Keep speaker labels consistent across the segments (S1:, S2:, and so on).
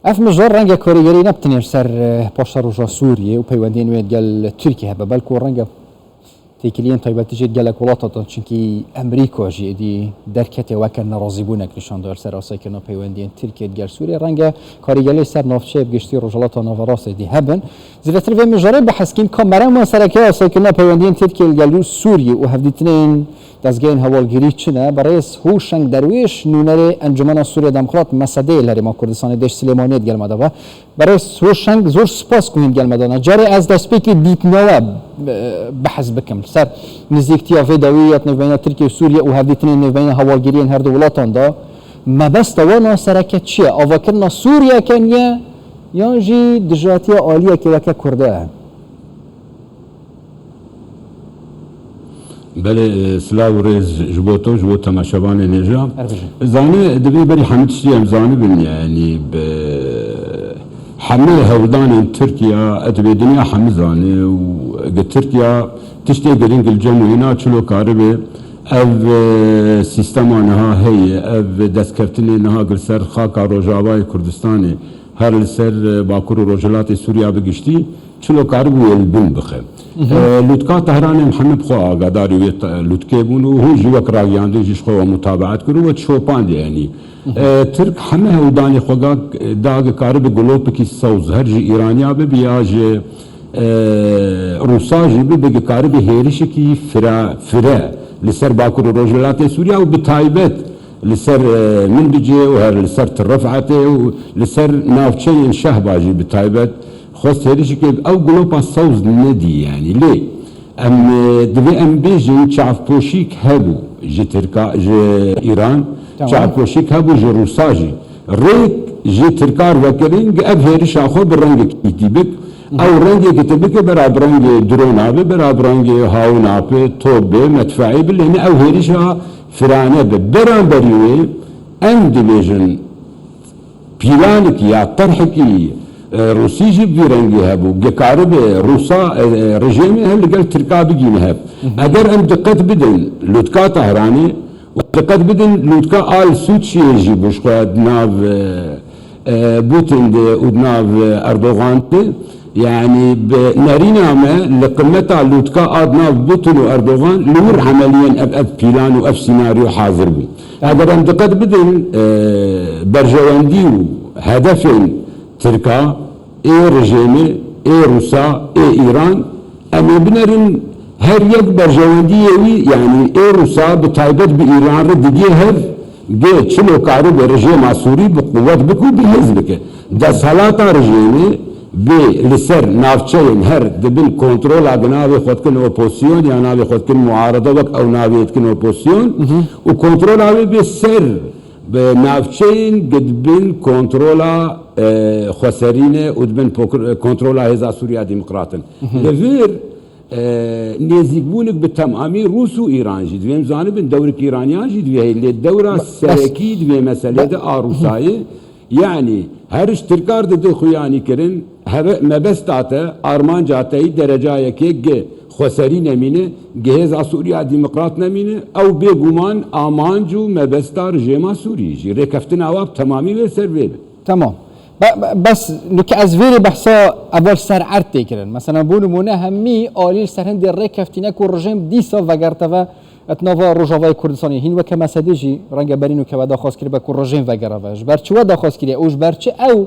S1: اف مجار رنگا کاریگری نبتنیم سر پاشتر روژا سوریه و پیوندین وید گل ترکیه هبه بلکو رنگا تیکلین تایبتی جد گل اکولاتا چونکی امریکا جدی درکت وکر نرازی بونه کشان دار سر آسای که پیوندین ترکیه گل سوریه رنگا کاریگری سر نافچه بگشتی روژالات ناوراس دی هبن زیرتر و مجاره بحثکین کامرا ما سر که آسای که پیوندین ترکیه گل سوریه و هفدیتنین دزگین هوالگیری چنه برای هوشنگ درویش نونر انجمن سوریه دموکرات مسده لری ما کردستان دش سلیمانیت گل مداوا برای هوشنگ زور سپاس کنید گل مدانا جاری از دستپیکی دیت نوا بحث بکم سر نزدیکتیا فداویت نبین ترکیه و سوریه و هفدیتنین نبین هوالگیری هر دولتان دا ما بس توانا سرکت چیه آواکرنا سوریه کنیه یا جی دجاتی عالیه که وکه کرده
S2: بله سلاو رئیس جبوتو جبوت تماشاوان نجا زانه دبي بري حمد شتي زانه بن يعني ب حمل هولدان تركيا ادبي دنيا حمد زانه و تركيا تشتي قرين الجمهورينا تشلو كاربي اف سيستم انها هي اف دسكرتني انها قرسر خاكا روجاواي كردستاني هر سر باكور روجلات سوريا بگشتي چلو كاربو البن بخه لوتكا طهران محمد خو آگاداری لوتکه بونو هو جوک راگیانده جیش خو متابعت کرو و چوپاند يعني ترك همه هودانی خوگا داگ کارب گلوب کی سوز هر جی ایرانیا به بیاج روسا جی به کارب هریش کی فرا لسر باکور روجلات سوريا و بتایبت لسر من بيجي وهر لسر ترفعته ولسر نافچه شهباجي بتایبت خواست هریشی که او گلوپا سوز ندی يعني ليه دوی ام بیجن چعف پوشیک هبو جی ترکا جی ایران چعف پوشیک هبو جی روسا جی ریک جی ترکار وکرین اب هریش آخو برنگ کتیبک او رنگ کتیبک برا برنگ درون آبه برا برنگ هاون آبه توبه مدفعی بلین او هریش فرانه بران بریوه ام دیویژن پیلانکی یا طرحکی روسي جيب في رنجي هبو قارب روسا رجيمي هل قال تركا بيجين هب اگر ام دقت بدن لوتكا طهراني ودقت بدن لوتكا آل سوتشي يجيبوش قد ناف بوتين ودناف اردوغان يعني نارينا ما لقمتها لوتكا آد ناف بوتين واردوغان نور عمليا اب بلان واب سيناريو حاضر بي اگر ام دقت بدن برجواندي هدفين تركا اي رجيمي اي روسا اي ايران اما بنرن هر يك برجوانديوي يعني اي روسا بتايبت بايران ردي هر جي تشلو كارو برجيم سوري بقوات بكو بحزبك دا صلاة رجيمي لسر نافچين هر دبن كنترول اغناوي خود كن اوبوزيون يا ناوي خود كن معارضه وك او ناوي كن اوبوزيون وكنترول اوي بسر بنافچين قد بن كنترولا خسرينه ودبن كنترولا هزا سوريا ديمقراطن لفير نزيقبونك بالتمامي روس وايران جي دويم زانبن دورك ايرانيان جي دوي اللي الدوره السلكي دوي مساله اروساي يعني هرش تركار دي خوياني كرن ما بس تاتا ارمان جاتي درجه يكي خسرين امينه جهاز سوريا ديمقراط نمينه او بيغمان امانجو ما بس رجيما سوري جي ركفتنا اواب تمامي وسر
S1: تمام بس لك ازفيري بحثا اول سر عرتي كرن مثلا بونو مونه همي آليل سرهند ركفتنا كو رجيم ديسا وگرتوا اتناوا روجاوای کردستانی هین وکه مسئله جی رنگ برینو که ودا خواست کری بکر رژیم وگرواش برچه ودا خواست کری اوش برچه او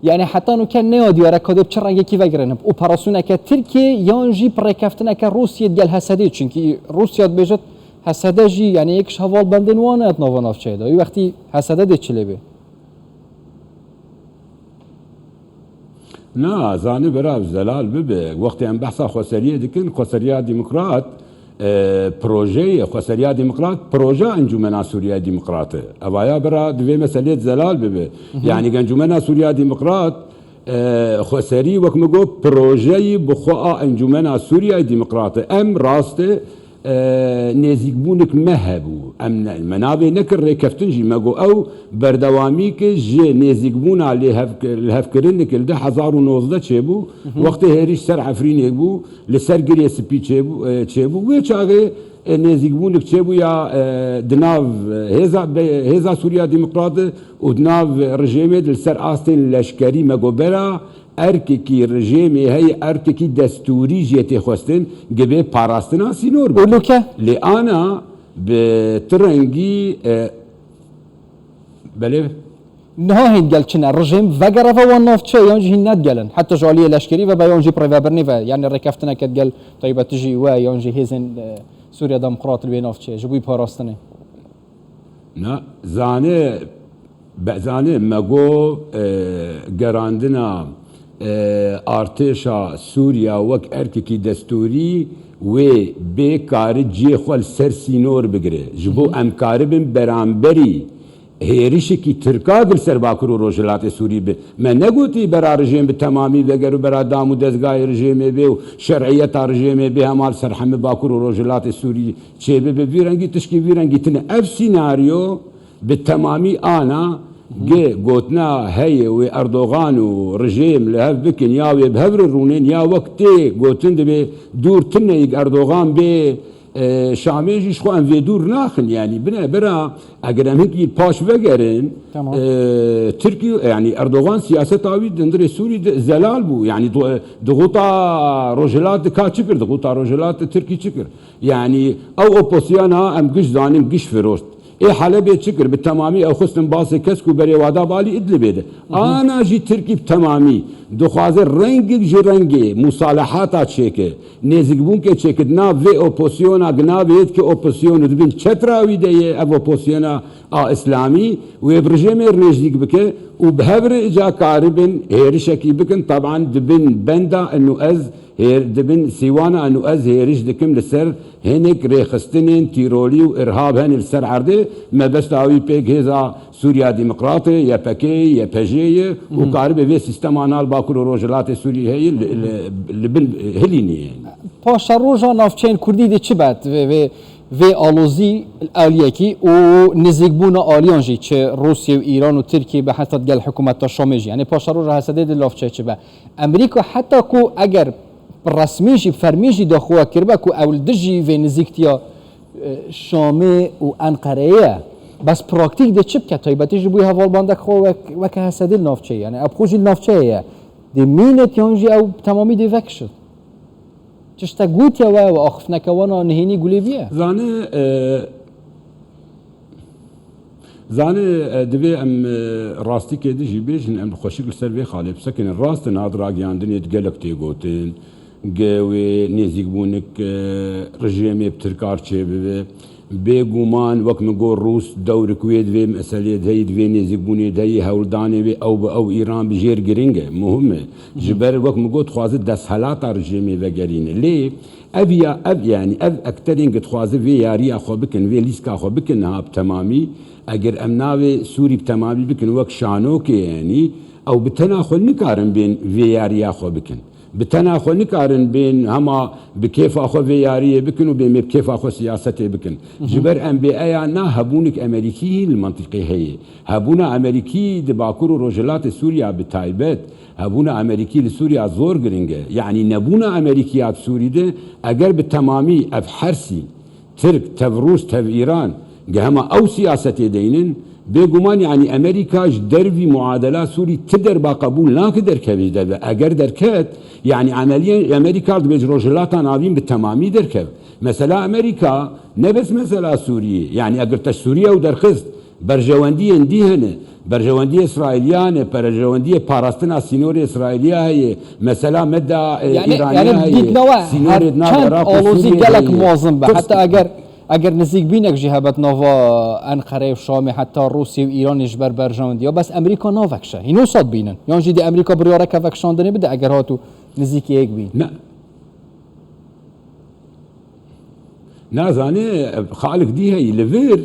S1: يعني حتى نو كان نيوديارا كدب چرنگه کی وگرنب اپراسیون که ترکیه یانجی پرکفتن که روسیه دل حسدی چونکی روسیه بجت حسده جی يعني یک شوال بندن وانه اتناوا نافچه دا وقتی حسده ده چله به
S2: نا زاني برا زلال ببه وقت ام بحثا خسريه دكن خسريه ديمقراط بروجي خسريه ديمقراط بروجا انجمنا سوريا ديمقراطه اوايا برا دوي مساله زلال ببه يعني انجمنا سوريا ديمقراط خسري وكمغو بروجي بخوا انجمنا سوريا ديمقراطه ام راسته نزيك بونك مهبو ام المنابع نكر ريكفتنجي ماغو او بردوامي كي جي نزيك بون عليه الهفكرنك لده 1019 تشيبو وقت هيريش سر عفرين يبو لسر جري سبي تشيبو ويتشاغي نزیکبوونک چێ بووە دناو هێزا سووریا دیموکرات و دناو ڕژێمێت لەسەر ئاستێن لەشکەری مەگۆبەرە ئەرکێکی ڕژێمێ هەیە ئەرکێکی دەستوری ژێ تێخواستن گەبێ پاراستنا سینۆر لێ ئانا بتڕەنگی بەلێ
S1: نهاهين قال كنا الرجيم فقر فوانوف شيء يونجي هنات قالن حتى جالية لشكري فبا يونجي بريفا برنيفا يعني ركفتنا كد قال طيب تجي وا يونجي هيزن سوريا ديمقراط البينوف شيء جبوي باراستني
S2: نا زانه مگو گراندنا ارتشا سوريا وك اركي دستوري و بكار جي خل سر سينور بگره جبو امكاربن برانبري هێریشێکی ترکا دل سەر باکوور و ڕۆژهەڵاتی سووری بێ مە نەگوتی بەرا ڕژێم بتەمامی بەگەر و بەرا دام و دەستگای ڕژێمێ بێ و شەرعیەتا ڕژێمێ بێ هەمال سەرحەمە باکوور و ڕۆژهەڵاتی سووری چێ بێ بە ڤیرەنگی تشکی ڤیرەنگیتنە ئەف سیناریۆ بتەمامی ئانا گێ گوتنا هەیە وێ ئەردۆغان و ڕژێم لە هەف بکن یا وێ بهەور ڕوونێن یا وەک تێ گوتن دەبێ دوورتنەیەک ئەردۆغان بێ شامێژیش خۆ ئەم دوور ناخن ینی بنە برا ئەگەر ئەم هەنگی پاش بەگەرن ترکی ینی ئەردۆغان سیاسەتاوی دەندرێ سووری زەلال بوو ینی دغوتا ڕۆژهەڵات کا چ کرد دغوتا ڕۆژهەڵات ترکی چ کرد ینی ئەو ئۆپۆسیۆنا ئەم گشت زانیم گشت فرۆشت ای حلبێ چ کرد بتەمامی ئەو خستن باسی کەسک و بەرێوادا بالی ئیدلبێ ئاناژی ترکی بتەمامی دخوازە ڕەنگێک ژ ڕەنگێ موساڵەحاتا چێکە نێزیکبوونکە چێکردنا vê ئۆپۆسیۆنا گنابێت کە ئۆپۆسیۆن دبین چەتراوی دەیە ئەv ئۆپۆسیۆنا ئیسلامی وێ بڕژێمێ ڕێژدیک بکە و بهەورە ئجا کاربن هێرشێکی بکن طبعا دبن بەندا ئەنو ئەز دبن سیوانە ئەنو ئەز هێریش دکم لەسەر هێنێک ڕێخستنێن تیرۆلی و ئرهاب هەن لەسەر عەردێ مەبەستاوی پێک هێزا سووریا دیموکراتێ یا پەکێ یا پەژێیە و کاربێ vê سیستەمانال باکوور و ڕۆژهەڵاتی سووری هەیە لبن هەلینیە
S1: پاشا ڕۆژا ناوچەین کوردی دێ چ بات vê alozî aliyekî û nizîkbûna aliyan jî çi Rusya û Îran û Tirkiye bi hesed gel hikûmeta Şamê jî yani paşa roja hesedê di lavçe çi be Emerîka heta ku eger resmî jî fermî jî daxuya kiribe ku ew dijî vê nizîktiya Şamê û Enqereyê bes praktîk de çi bike taybetî ji bo hevalbandek xwe weke hesedê li navçeyê yani ew xwe jî li navçeyê ye dê mînet yan jî ew temamî dê vekişin تشتا قوتيا واخفناك وانا نهيني قولي بيه
S2: زانه دبي ام راستي كده جي بيجن ام خوشيك السربي خالب سكن الراست نادراق ياندن يتقلق تيغوتين قوي نيزيق بونك رجيمي بتركار تشيبه بێگومان وەک مگۆ ڕوس دەورک وێ دوێ مەسەلێ دەی دوێ نێزیکبوونێ دەی هەوڵدانێ ئەو بە ئەو ئیران بژێر گرنگە مهمە ji ber وەک مگۆ دخوازە دەستهەلاتا ڕژێمێ vەگەرینە لێ ئەڤیا ئەv ینی ئەv ئەکتەرێن کە دخوازە vê yariya xwe bikin vê lîska xwe bikin ha bitemamî eger em navê Sûrî bitemamî bikin wek şanokê yanî ew bi tena xwe nikarin bên vê yariya xwe bikin bi tena xwe nikarin bên hema bi kêfa xwe vê yariyê bikin û bê bi kêfa xwe siyasetê bikin ji ber em bêeya na hebûnik Emerîkî li mantiqê heye hebûna Emerîkî di bakur û rojhilatê Sûriya bi taybet hebûna Emerîkî li Sûriya zor giring e yanî nebûna Emerîkiya bi Sûrî de eger bi temamî ev hersî Tirk tev Rûs tev İran ge hema ew siyasetê deynin bêguman yanî Emerîka ji dervî muadela Sûrî ti derba qebûl nake derkevî derve eger derket yanî emeliyen Emerîka dibê ji rojhilata navîn bi temamî derkev mesela Emerîka nebes mesela Sûriyê yanî eger te Sûriya û derxist berjewendiyên dî hene berjewendiyê İsraîliyan e berjewendiyê parastina sînorê İsraîliya heye mesela medda İraniya heye sînorê nav Iraq û
S1: Sûriyê gelek muazim be heta eger nizîk bînek jî hebet nava Enqereyê û Şamê heta Rûsya û Îranê ji ber berjewendiya bes Emerîka navekşe hîno sad bînin yan jî dê Emerîka biryareke vekşandinê bide eger hatû nizîkiyek bîn
S2: nazanê xalik dî heyî li vêr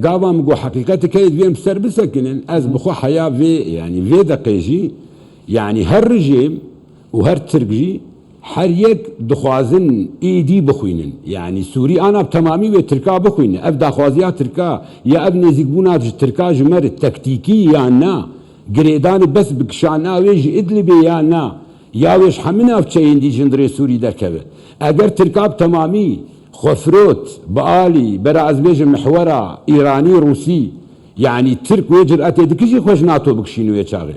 S2: gava min got heqîqetek heye divê em ser bisekinin ez bixwe heya vê yanî vê deqê jî yanî her rijêm û her Tirk jî her yek dixwazin êdî bixwînin yanî Sûrî ana temamî wê Tirka bixwîne ev daxwaziya Tirka ya ev nêzîkbûna ji Tirka ji me re tektīkî ya na girêdanê bes bikişana wê ji Idlibê ya na ya wê ji hemû navçeyên dî ji ndirê Sûrî derkeve eger Tirka bi temamî خفروت بآلي برا أزبيج محورة إيراني روسي يعني ترك ويجر أتي دكيجي خوش ناتو بكشينو يشاغي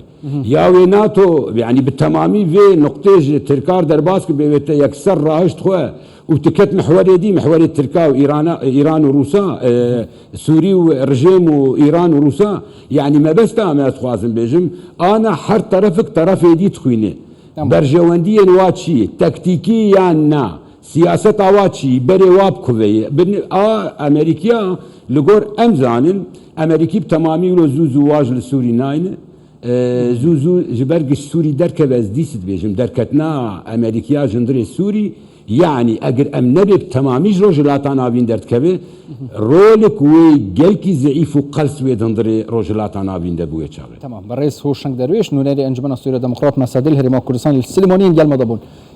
S2: ياوي ناتو يعني بالتمامي في نقطة تركار درباسك بيت يكسر راهش تخوه وتكت محوري دي محوري تركا وإيران وروسا سوري ورجيم وإيران وروسا يعني ما بس تعمل تخوازن بيجم أنا حر طرفك طرف دي تخويني برجواندية واتشي تكتيكيا نا سياسة واتشي بري واب كوي أمريكا لغور أمزانن أمريكي بتمامي ولو زوزو واج لسوري ناين زوزو جبرق سوري دركة بس ديست بيجم دركتنا أمريكا جندري سوري يعني اگر ام نبي تماميش روجلاتان ابين درتكبه رولك وي جلكي ضعيف وقلس ويدندري روجلاتان ابين دبو يچاغي
S1: تمام الرئيس هو شنك درويش نونري انجمن السوري الديمقراط مسادل هرما كردستان السلمونين جال مضبون